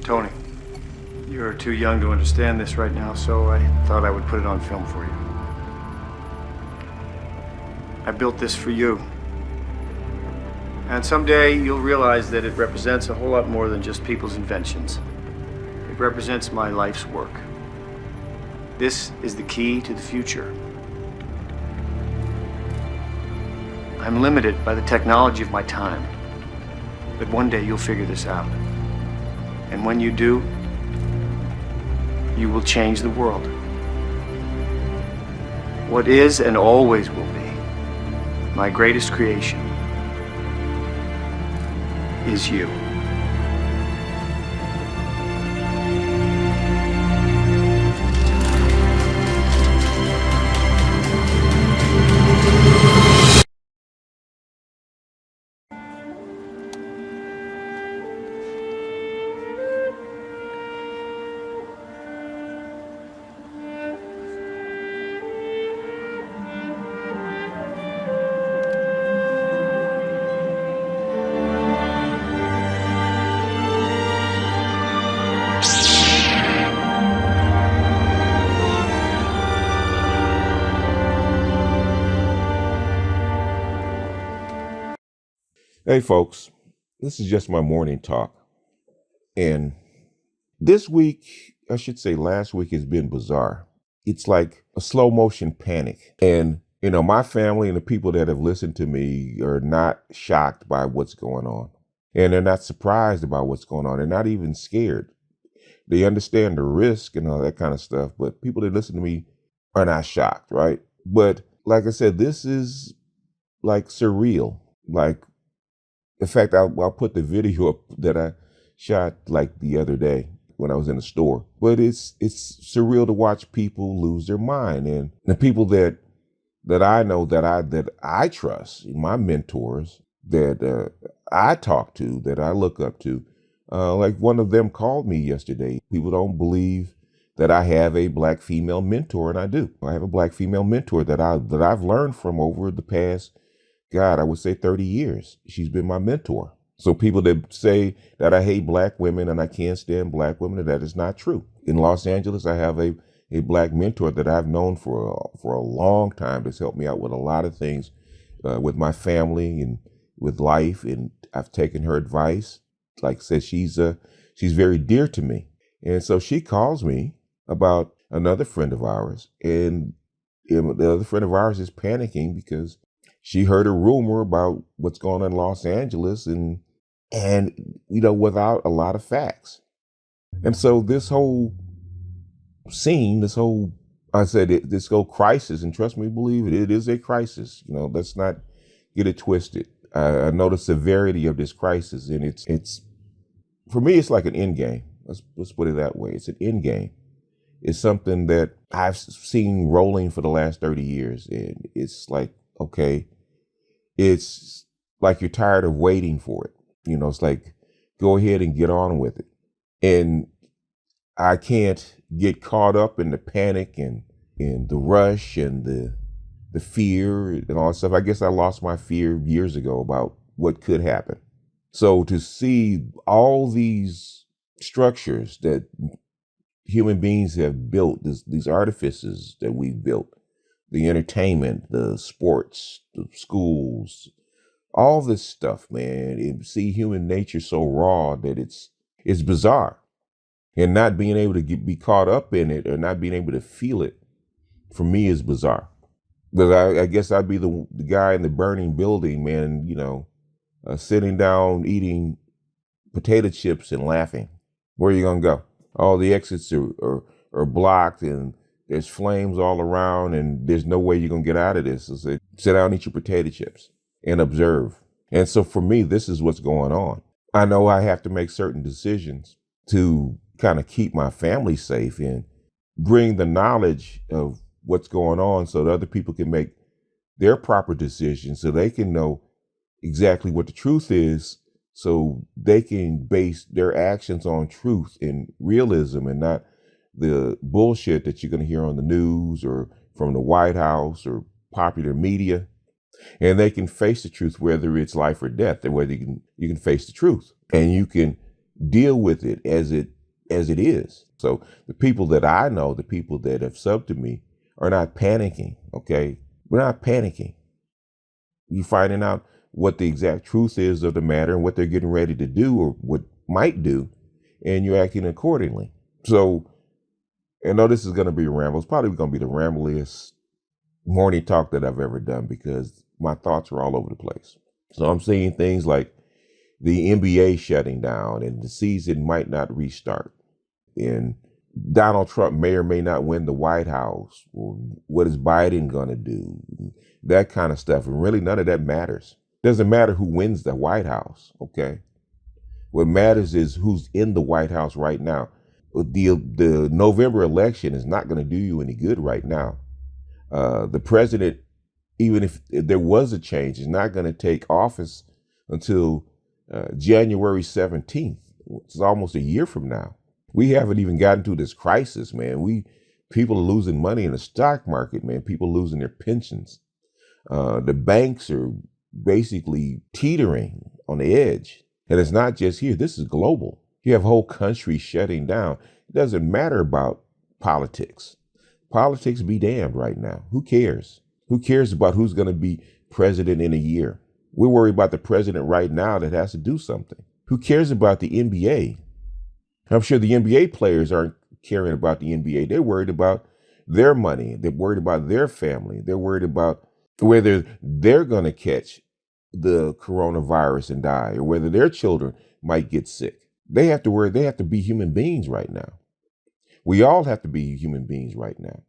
Tony, you're too young to understand this right now, so I thought I would put it on film for you. I built this for you. And someday you'll realize that it represents a whole lot more than just people's inventions. It represents my life's work. This is the key to the future. I'm limited by the technology of my time. But one day you'll figure this out. And when you do, you will change the world. What is and always will be my greatest creation is you. Hey folks, this is just my morning talk. And this week, I should say last week, has been bizarre. It's like a slow motion panic. And, my family and the people that have listened to me are not shocked by what's going on. And they're not surprised about what's going on. They're not even scared. They understand the risk and all that kind of stuff. But people that listen to me are not shocked, right? But like I said, this is like surreal. In fact, I'll put the video up that I shot like the other day when I was in the store. But it's surreal to watch people lose their mind, and the people that I know that I trust, my mentors that I talk to, that I look up to. Like one of them called me yesterday. People don't believe that I have a black female mentor, and I do. I have a black female mentor that I've learned from over the past, God, I would say 30 years. She's been my mentor. So people that say that I hate black women and I can't stand black women, that is not true. In Los Angeles, I have a black mentor that I've known for a long time that's helped me out with a lot of things, with my family and with life. And I've taken her advice. Like I said, she's very dear to me. And so she calls me about another friend of ours. And the other friend of ours is panicking because she heard a rumor about what's going on in Los Angeles and without a lot of facts. And so this whole scene, this whole crisis, and trust me, believe it is a crisis. Let's not get it twisted. I know the severity of this crisis, and it's for me, it's like an end game. Let's put it that way. It's an end game. It's something that I've seen rolling for the last 30 years. And it's like, okay, it's like you're tired of waiting for it. It's like, go ahead and get on with it. And I can't get caught up in the panic and the rush and the fear and all that stuff. I guess I lost my fear years ago about what could happen. So to see all these structures that human beings have built, these artifices that we've built, the entertainment, the sports, the schools, all this stuff, man, and see human nature so raw that it's bizarre. And not being able to be caught up in it or not being able to feel it, for me, is bizarre. Because I guess I'd be the guy in the burning building, man, sitting down, eating potato chips and laughing. Where are you going to go? All the exits are blocked and there's flames all around and there's no way you're going to get out of this. So sit down, eat your potato chips and observe. And so for me, this is what's going on. I know I have to make certain decisions to kind of keep my family safe and bring the knowledge of what's going on so that other people can make their proper decisions, so they can know exactly what the truth is, so they can base their actions on truth and realism and not the bullshit that you're going to hear on the news or from the White House or popular media. And they can face the truth, whether it's life or death, and whether you can face the truth and you can deal with it as it as it is. So the people that I know, the people that have subbed to me, are not panicking. Okay, we're not panicking. You're finding out what the exact truth is of the matter and what they're getting ready to do or what might do, and you're acting accordingly. So I know this is going to be a ramble. It's probably going to be the rambliest morning talk that I've ever done because my thoughts are all over the place. So I'm seeing things like the NBA shutting down and the season might not restart. And Donald Trump may or may not win the White House. Or what is Biden going to do? That kind of stuff. And really none of that matters. Doesn't matter who wins the White House, okay? What matters is who's in the White House right now. The November election is not going to do you any good right now. The president, even if there was a change, is not going to take office until January 17th. It's almost a year from now. We haven't even gotten to this crisis, man. People are losing money in the stock market, man. People losing their pensions. The banks are basically teetering on the edge. And it's not just here. This is global. You have whole countries shutting down. It doesn't matter about politics. Politics be damned right now. Who cares? Who cares about who's going to be president in a year? We're worried about the president right now that has to do something. Who cares about the NBA? I'm sure the NBA players aren't caring about the NBA. They're worried about their money. They're worried about their family. They're worried about whether they're going to catch the coronavirus and die or whether their children might get sick. They have to worry. They have to be human beings right now. We all have to be human beings right now.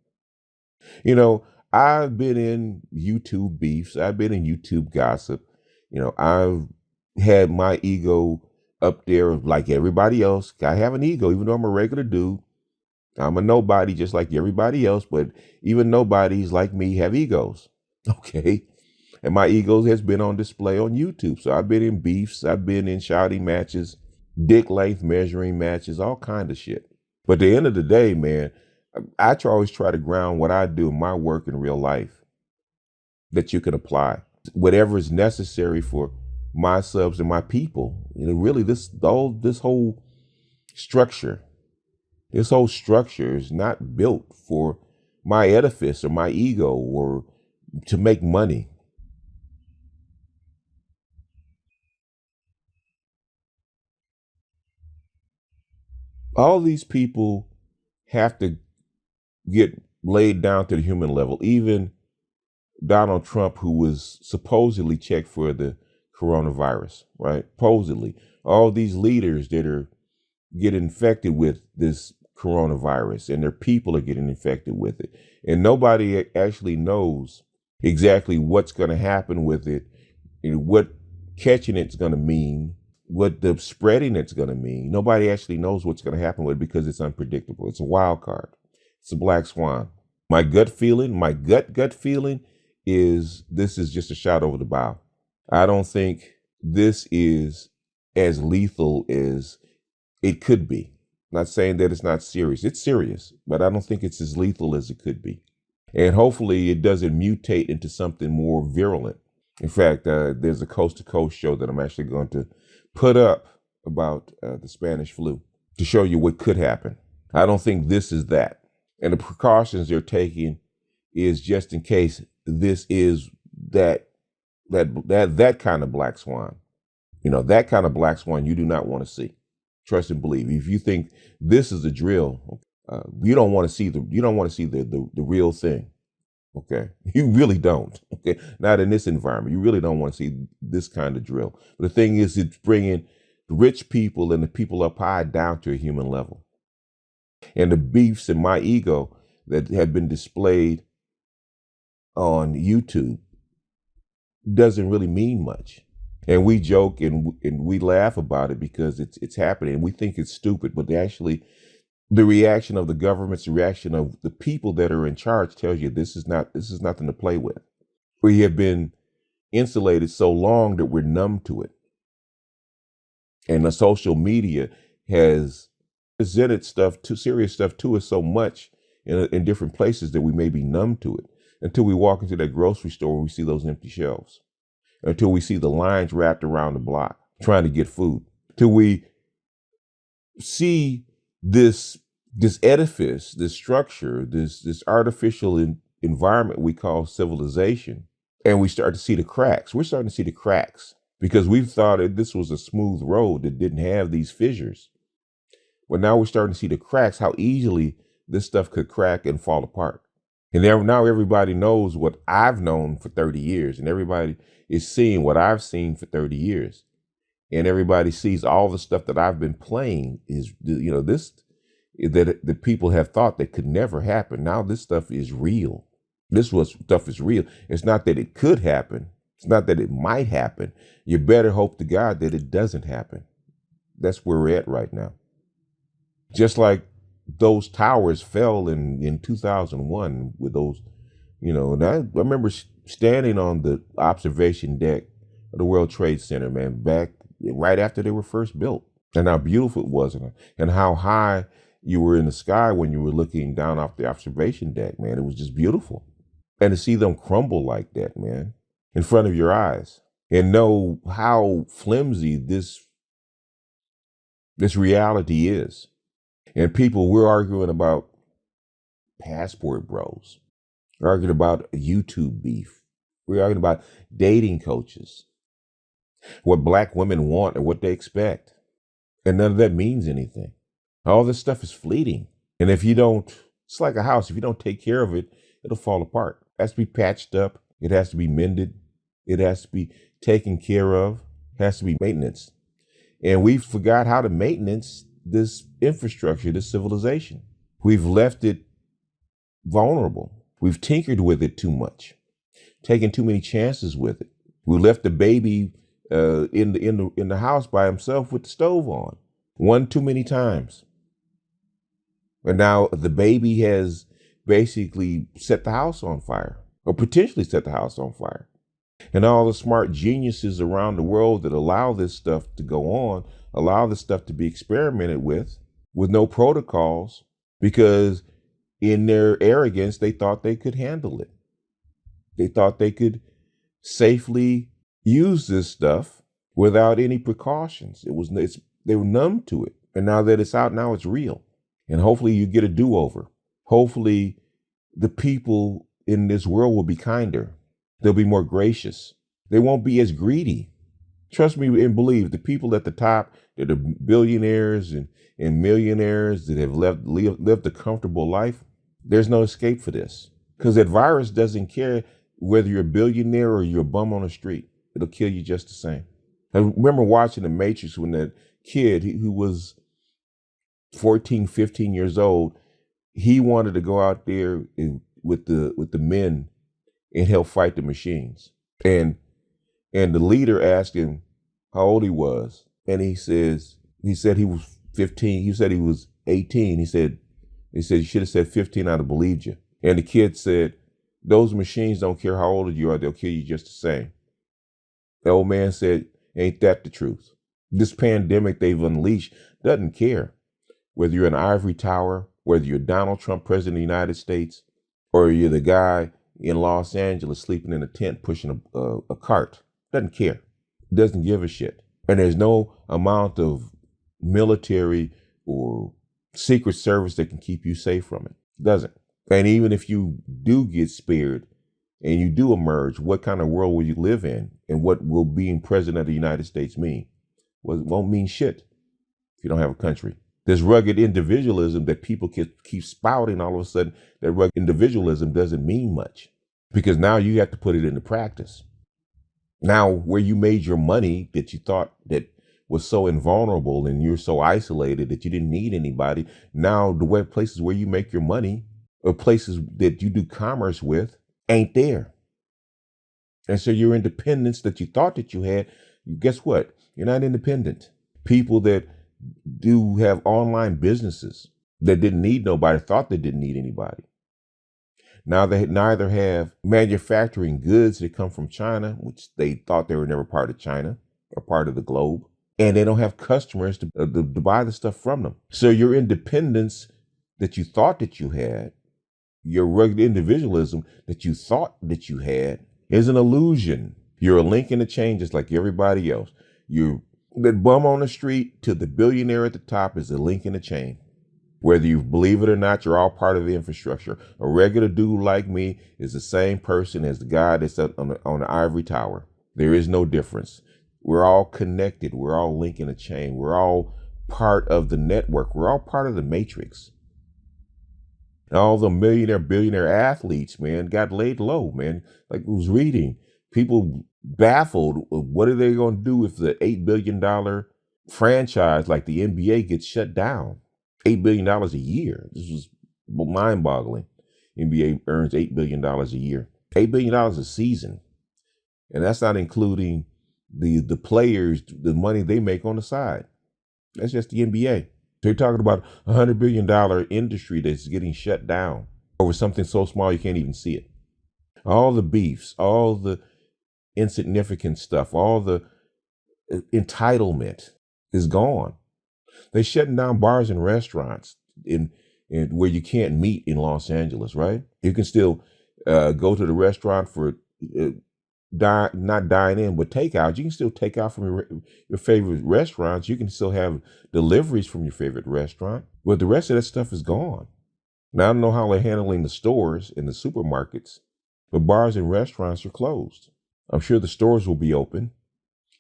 You know, I've been in YouTube beefs. I've been in YouTube gossip. You know, I've had my ego up there like everybody else. I have an ego, even though I'm a regular dude. I'm a nobody just like everybody else, but even nobodies like me have egos. Okay. And my ego has been on display on YouTube. So I've been in beefs. I've been in shouting matches, dick length measuring matches, all kind of shit. But at the end of the day, man, always try to ground what I do in my work in real life that you can apply. Whatever is necessary for my subs and my people. You know, really this whole structure is not built for my edifice or my ego or to make money. All these people have to get laid down to the human level. Even Donald Trump, who was supposedly checked for the coronavirus, right? Supposedly. All these leaders that are getting infected with this coronavirus and their people are getting infected with it. And nobody actually knows exactly what's going to happen with it, and what catching it's going to mean, what the spreading it's going to mean. Nobody actually knows what's going to happen with it because it's unpredictable. It's a wild card. It's a black swan. My gut feeling is this is just a shot over the bow. I don't think this is as lethal as it could be. Not saying that it's not serious. It's serious, but I don't think it's as lethal as it could be. And hopefully it doesn't mutate into something more virulent. In fact, there's a Coast to Coast show that I'm actually going to put up about the Spanish flu to show you what could happen. I don't think this is that. And the precautions they're taking is just in case this is that kind of black swan. You know, that kind of black swan you do not want to see. Trust and believe. If you think this is a drill, you don't want to see the real thing. Okay, you really don't. Okay, not in this environment. You really don't want to see this kind of drill. But the thing is, it's bringing rich people and the people up high down to a human level. And the beefs in my ego that have been displayed on YouTube doesn't really mean much. And we joke and we laugh about it because it's happening. And we think it's stupid, but actually, the reaction of the government's the reaction of the people that are in charge tells you this is nothing to play with. We have been insulated so long that we're numb to it. And the social media has presented serious stuff to us so much in different places that we may be numb to it until we walk into that grocery store and we see those empty shelves, until we see the lines wrapped around the block trying to get food, till we see this this edifice, this structure, this artificial environment we call civilization, and we start to see the cracks. We're starting to see the cracks because we thought that this was a smooth road that didn't have these fissures. But now we're starting to see the cracks, how easily this stuff could crack and fall apart. And now everybody knows what I've known for 30 years, and everybody is seeing what I've seen for 30 years. And everybody sees all the stuff that I've been playing is, this that the people have thought that could never happen. Now this stuff is real. Stuff is real. It's not that it could happen. It's not that it might happen. You better hope to God that it doesn't happen. That's where we're at right now. Just like those towers fell in 2001 with those, and I remember standing on the observation deck of the World Trade Center, man, back right after they were first built, and how beautiful it was, and how high you were in the sky when you were looking down off the observation deck, man. It was just beautiful. And to see them crumble like that, man, in front of your eyes, and know how flimsy this reality is. And people, we're arguing about passport bros. We're arguing about YouTube beef. We're arguing about dating coaches, what black women want and what they expect. And none of that means anything. All this stuff is fleeting. And if you don't, it's like a house. If you don't take care of it, it'll fall apart. It has to be patched up. It has to be mended. It has to be taken care of. It has to be maintenance. And we forgot how to maintenance this infrastructure, this civilization. We've left it vulnerable. We've tinkered with it too much, taken too many chances with it. We left the baby in the house by himself with the stove on, one too many times. And now the baby has basically set the house on fire, or potentially set the house on fire. And all the smart geniuses around the world that allow this stuff to go on, allow this stuff to be experimented with no protocols, because in their arrogance, they thought they could handle it. They thought they could safely use this stuff without any precautions. They were numb to it. And now that it's out, now it's real. And hopefully you get a do-over. Hopefully the people in this world will be kinder. They'll be more gracious. They won't be as greedy. Trust me and believe, the people at the top, that are billionaires and millionaires that have lived a comfortable life, there's no escape for this. Because that virus doesn't care whether you're a billionaire or you're a bum on the street. It'll kill you just the same. I remember watching The Matrix when that kid who was 14, 15 years old, he wanted to go out there with the men and help fight the machines. And the leader asked him how old he was. And he said he was 15. He said he was 18. He said, you should have said 15, I'd have believed you. And the kid said, those machines don't care how old you are, they'll kill you just the same. The old man said, ain't that the truth? This pandemic they've unleashed doesn't care whether you're in an ivory tower, whether you're Donald Trump, president of the United States, or you're the guy in Los Angeles sleeping in a tent pushing a cart. Doesn't care. Doesn't give a shit. And there's no amount of military or secret service that can keep you safe from it. Doesn't. And even if you do get spared and you do emerge, what kind of world will you live in? And what will being president of the United States mean? Well, it won't mean shit if you don't have a country. This rugged individualism that people keep spouting, all of a sudden, that rugged individualism doesn't mean much, because now you have to put it into practice. Now, where you made your money that you thought that was so invulnerable and you're so isolated that you didn't need anybody, now the places where you make your money or places that you do commerce with ain't there. And so your independence that you thought that you had, guess what? You're not independent. People that do have online businesses that didn't need nobody, thought they didn't need anybody. Now they neither have manufacturing goods that come from China, which they thought they were never part of China or part of the globe, and they don't have customers to buy the stuff from them. So your independence that you thought that you had, your rugged individualism that you thought that you had, is an illusion. You're a link in the chain just like everybody else. That bum on the street to the billionaire at the top is a link in the chain. Whether you believe it or not, you're all part of the infrastructure. A regular dude like me is the same person as the guy that's up on the ivory tower. There is no difference. We're all connected. We're all linking a chain. We're all part of the network. We're all part of the matrix. All the millionaire, billionaire athletes, man, got laid low, man. Like I was reading, people baffled. What are they going to do if the $8 billion franchise like the NBA gets shut down? $8 billion a year. This was mind boggling. NBA earns $8 billion a year, $8 billion a season. And that's not including the players, the money they make on the side. That's just the NBA. So you're talking about a $100 billion industry that's getting shut down over something so small you can't even see it. All the beefs, all the insignificant stuff, all the entitlement is gone. They're shutting down bars and restaurants in where you can't meet in Los Angeles, right? You can still go to the restaurant for not dine in, but takeout. You can still take out from your favorite restaurants. You can still have deliveries from your favorite restaurant, but the rest of that stuff is gone. Now, I don't know how they're handling the stores and the supermarkets, but bars and restaurants are closed. I'm sure the stores will be open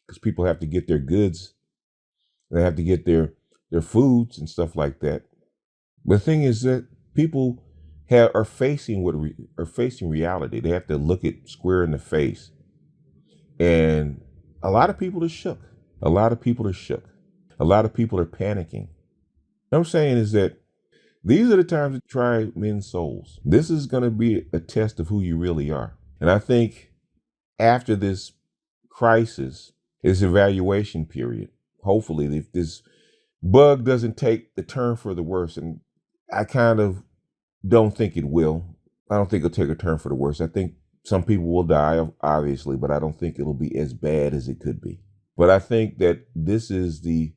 because people have to get their goods. They have to get their foods and stuff like that. The thing is that people are facing reality. They have to look it square in the face. And a lot of people are shook. A lot of people are shook. A lot of people are panicking. What I'm saying is that these are the times to try men's souls. This is going to be a test of who you really are. And I think after this crisis, this evaluation period, hopefully if this bug doesn't take the turn for the worse, and I kind of don't think it will. I don't think it'll take a turn for the worse. I think some people will die, obviously, but I don't think it'll be as bad as it could be. But I think that this is the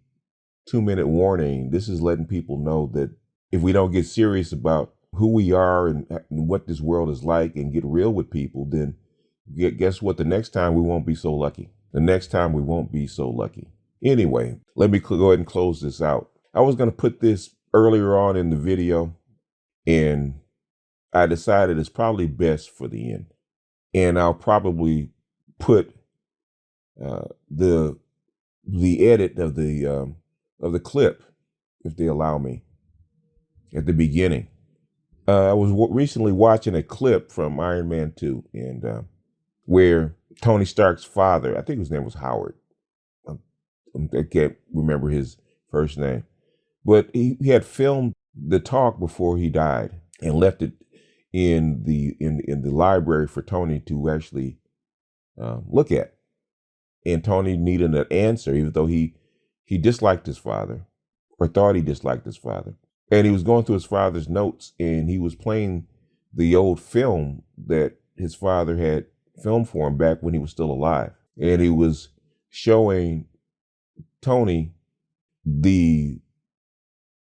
2-minute warning. This is letting people know that if we don't get serious about who we are and what this world is like and get real with people, then guess what? The next time we won't be so lucky. The next time we won't be so lucky. Anyway, let me go ahead and close this out. I was going to put this earlier on in the video, and I decided it's probably best for the end. And I'll probably put the edit of the clip, if they allow me, at the beginning. I was recently watching a clip from Iron Man 2, and where Tony Stark's father, I think his name was Howard. I can't remember his first name, but he had filmed the talk before he died and left it in the library for Tony to actually look at. And Tony needed an answer, even though he disliked his father, or thought he disliked his father. And he was going through his father's notes, and he was playing the old film that his father had filmed for him back when he was still alive. And he was showing Tony the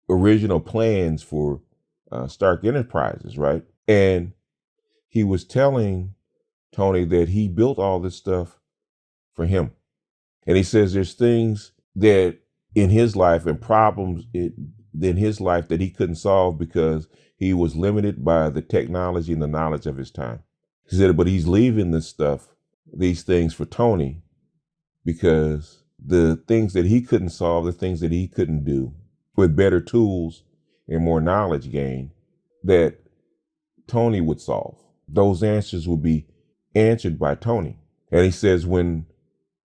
original plans for Stark Enterprises, right? And he was telling Tony that he built all this stuff for him. And he says there's things that in his life and problems in his life that he couldn't solve because he was limited by the technology and the knowledge of his time. He said, but he's leaving these things for Tony, because the things that he couldn't solve, the things that he couldn't do with better tools and more knowledge gained, that Tony would solve. Those answers would be answered by Tony. And he says when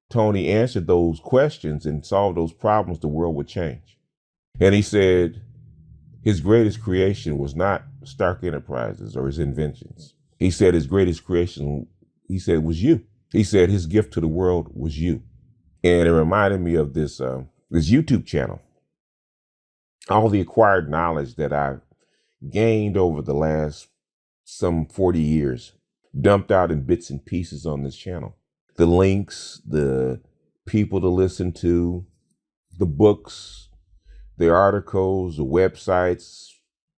Tony answered those questions and solved those problems, the world would change. And he said his greatest creation was not Stark Enterprises or his inventions. He said his greatest creation, he said, was you. He said his gift to the world was you. And it reminded me of this YouTube channel. All the acquired knowledge that I've gained over the last some 40 years, dumped out in bits and pieces on this channel. The links, the people to listen to, the books, the articles, the websites,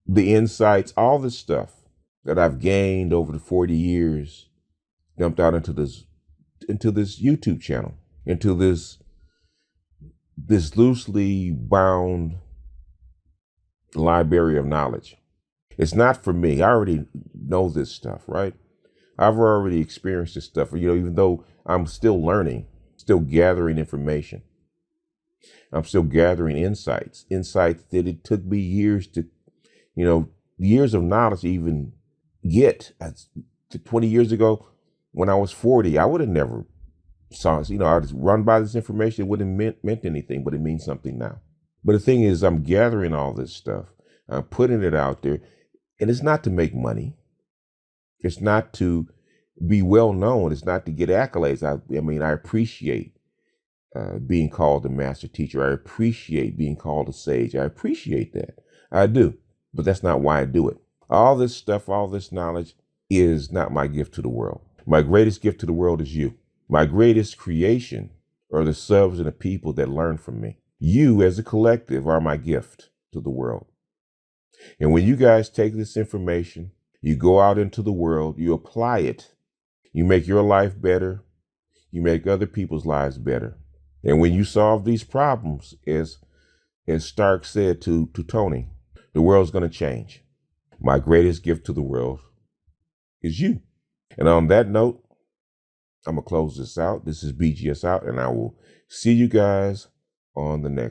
the insights, all this stuff that I've gained over the 40 years, dumped out into this YouTube channel, into this loosely bound library of knowledge. It's not for me. I already know this stuff, right? I've already experienced this stuff, even though I'm still learning, still gathering information. I'm still gathering insights that it took me years years of knowledge to even get. 20 years ago, when I was 40, I would have never saw it. I just run by this information. It wouldn't meant anything, but it means something now. But the thing is, I'm gathering all this stuff. I'm putting it out there, and it's not to make money. It's not to be well known. It's not to get accolades. I appreciate being called a master teacher. I appreciate being called a sage. I appreciate that. I do. But that's not why I do it. All this stuff, all this knowledge is not my gift to the world. My greatest gift to the world is you. My greatest creation are the subs and the people that learn from me. You as a collective are my gift to the world. And when you guys take this information, you go out into the world, you apply it, you make your life better, you make other people's lives better. And when you solve these problems, as Stark said to Tony, the world's going to change. My greatest gift to the world is you. And on that note, I'm going to close this out. This is BGS out, and I will see you guys on the next.